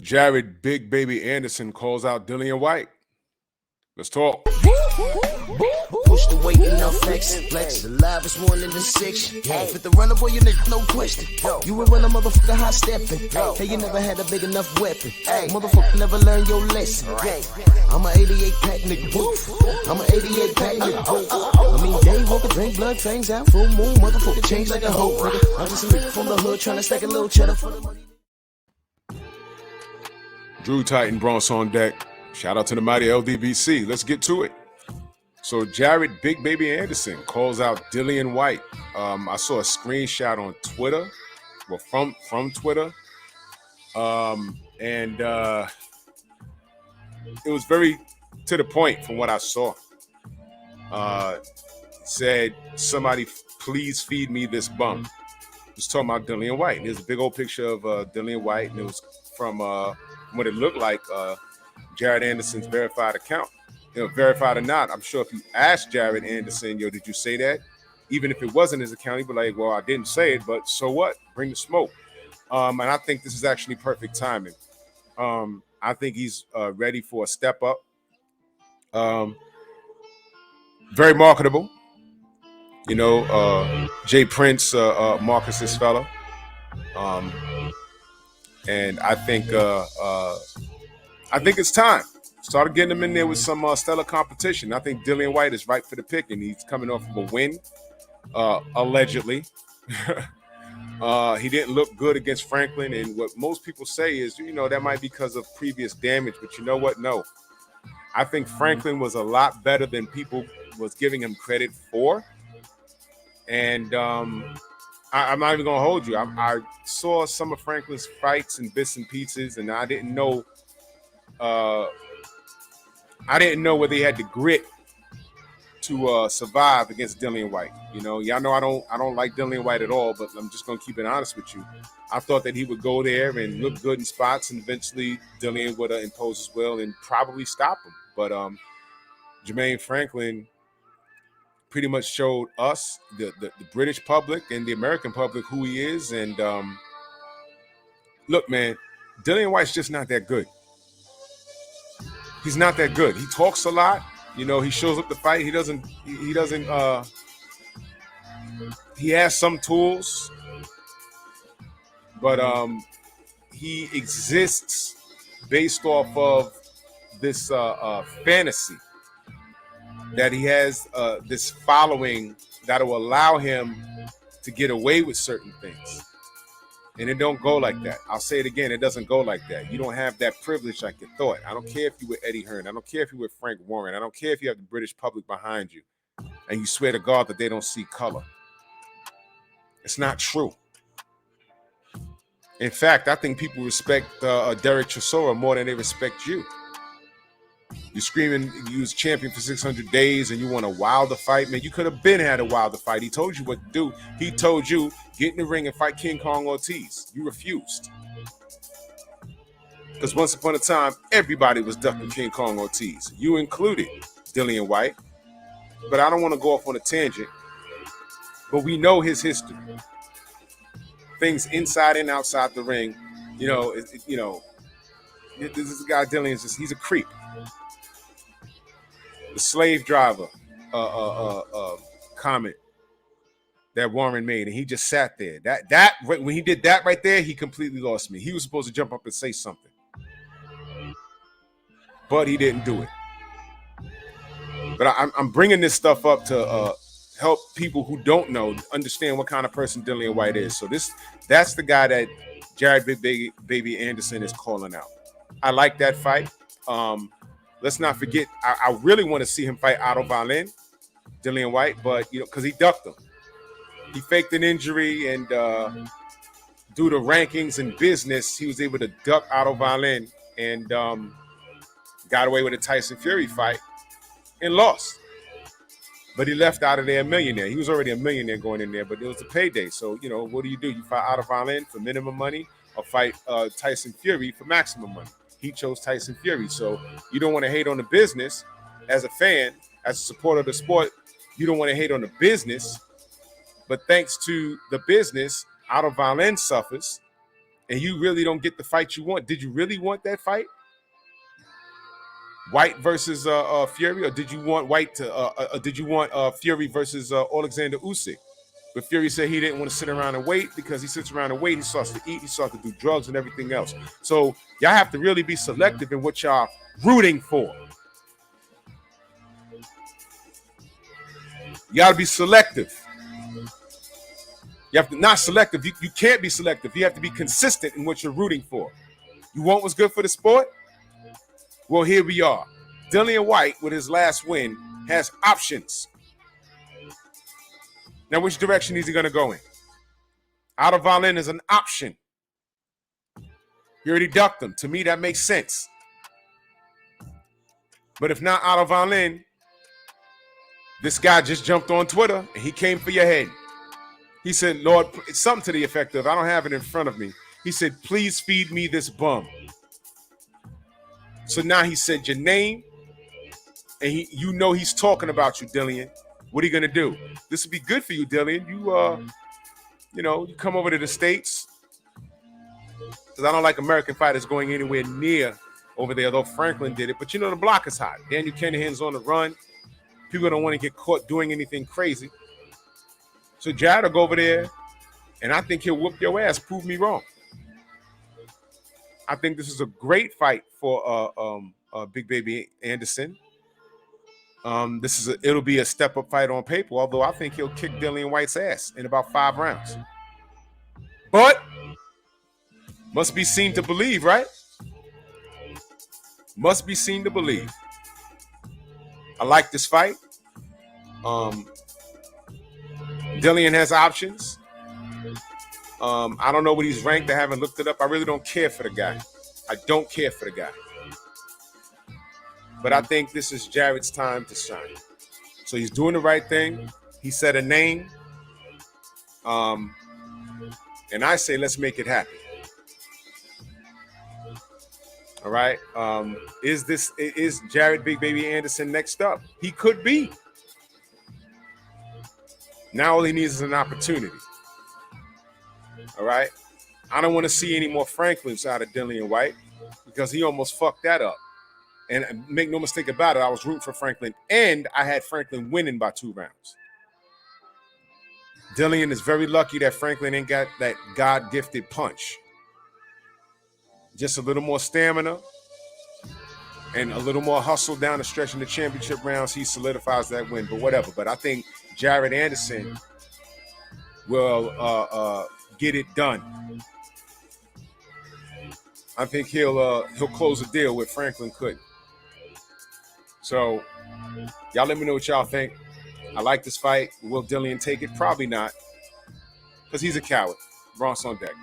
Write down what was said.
Jared Big Baby Anderson calls out Dillian Whyte. Let's talk. Push the weight and now flex. Flex alive is more than the six. With the runner boy, you nigga, no question. You would run a motherfucker high stepping. Hey, you never had a big enough weapon. Motherfucker never learned your lesson. I'm a 88 pack nigga. I'm a 88 pack nigga. I mean, day walker, drink blood, fangs out, full moon, motherfucker change like a hoe. Nigga. I'm just a nigga from the hood trying to stack a little cheddar for the money. Drew Titan Bronx on deck. Shout out to the mighty LDBC. Let's get to it. So Jared Big Baby Anderson calls out Dillian Whyte. I saw a screenshot on Twitter, well, from Twitter, and it was very to the point from what I saw. Said, somebody please feed me this bum. It was talking about Dillian Whyte. There's a big old picture of Dillian Whyte, and it was from what it looked like Jared Anderson's verified account. Verified or not, I'm sure if you asked Jared Anderson, did you say that? Even if it wasn't his account, he'd be like, well, I didn't say it, but so what? Bring the smoke. And I think this is actually perfect timing. I think he's ready for a step up. Very marketable. Jay Prince, Marcus's fella. And I think it's time. Started getting him in there with some stellar competition. I think Dillian Whyte is right for the pick, and he's coming off of a win, allegedly. He didn't look good against Franklin, and what most people say is, that might be because of previous damage, but you know what? No. I think Franklin was a lot better than people was giving him credit for. And I'm not even going to hold you. I saw some of Franklin's fights and bits and pieces, and I didn't know whether he had the grit to survive against Dillian Whyte. Y'all know I don't like Dillian Whyte at all, but I'm just gonna keep it honest with you. I thought that he would go there and look good in spots, and eventually Dillian would impose his will and probably stop him. But Jermaine Franklin pretty much showed us, the British public and the American public, who he is. And look, man, Dillian Whyte's just not that good. He's not that good. He talks a lot. He shows up to fight. He doesn't, he has some tools, but he exists based off of this fantasy that he has this following that will allow him to get away with certain things. And it don't go like that. I'll say it again. It doesn't go like that. You don't have that privilege like you thought. I don't care if you were Eddie Hearn. I don't care if you were Frank Warren. I don't care if you have the British public behind you and you swear to God that they don't see color. It's not true. In fact, I think people respect Derek Chisora more than they respect you. You're screaming you was champion for 600 days and you want a wilder fight. Man, you could have had a wilder fight. He told you what to do. He told you, get in the ring and fight King Kong Ortiz. You refused. Because once upon a time, everybody was ducking King Kong Ortiz. You included, Dillian Whyte. But I don't want to go off on a tangent. But we know his history. Things inside and outside the ring. This guy Dillian, he's a creep. The slave driver comment that Warren made, and he just sat there. That when he did that right there, he completely lost me. He was supposed to jump up and say something, but he didn't do it. But I'm bringing this stuff up to help people who don't know understand what kind of person Dillian Whyte is. So that's the guy that Jared Big Baby Anderson is calling out. I like that fight. Let's not forget, I really want to see him fight Otto Wallin, Dillian Whyte, but because he ducked him. He faked an injury, and due to rankings and business, he was able to duck Otto Wallin and got away with a Tyson Fury fight and lost. But he left out of there a millionaire. He was already a millionaire going in there, but it was a payday. So, what do? You fight Otto Wallin for minimum money or fight Tyson Fury for maximum money? He chose Tyson Fury. So you don't want to hate on the business as a fan, as a supporter of the sport. You don't want to hate on the business. But thanks to the business, Otto Wallin suffers and you really don't get the fight you want, did you really want that fight? Whyte versus Fury, or did you want Whyte to? Did you want Fury versus Alexander Usyk? But Fury said he didn't want to sit around and wait, because he sits around and wait, he starts to eat, he starts to do drugs and everything else. So y'all have to really be selective in what y'all rooting for. You got to be selective. You have to not selective. You can't be selective. You have to be consistent in what you're rooting for. You want what's good for the sport? Well, here we are. Dillian Whyte, with his last win, has options. Now, which direction is he going to go in? Out of All-In is an option. You already ducked him. To me, that makes sense. But if not out of All-In, this guy just jumped on Twitter and he came for your head. He said, Lord, it's something to the effect of, I don't have it in front of me. He said, please feed me this bum. So now he said your name, and you know he's talking about you, Dillian. What are you going to do? This would be good for you, Dillian. You come over to the States, because I don't like American fighters going anywhere near over there, though Franklin did it. But the block is hot. Daniel Kennedy on the run. People don't want to get caught doing anything crazy. So Jared will go over there, and I think he'll whoop your ass, prove me wrong. I think this is a great fight for Big Baby Anderson. It'll be a step-up fight on paper, although I think he'll kick Dillian Whyte's ass in about 5 rounds. But must be seen to believe, right? Must be seen to believe. I like this fight. Dillian has options. I don't know what he's ranked. I haven't looked it up. I really don't care for the guy. I don't care for the guy. But I think this is Jared's time to shine. So he's doing the right thing. He said a name. And I say, let's make it happen. All right. Is Jared Big Baby Anderson next up? He could be. Now all he needs is an opportunity. All right. I don't want to see any more Franklins out of Dillian Whyte, because he almost fucked that up. And make no mistake about it, I was rooting for Franklin, and I had Franklin winning by 2 rounds. Dillian is very lucky that Franklin ain't got that God-gifted punch. Just a little more stamina and a little more hustle down the stretch in the championship rounds, he solidifies that win. But whatever. But I think Jared Anderson will get it done. I think he'll close a deal with Franklin couldn't. So y'all let me know what y'all think. I like this fight. Will Dillian take it? Probably not, because he's a coward. Bronx on deck.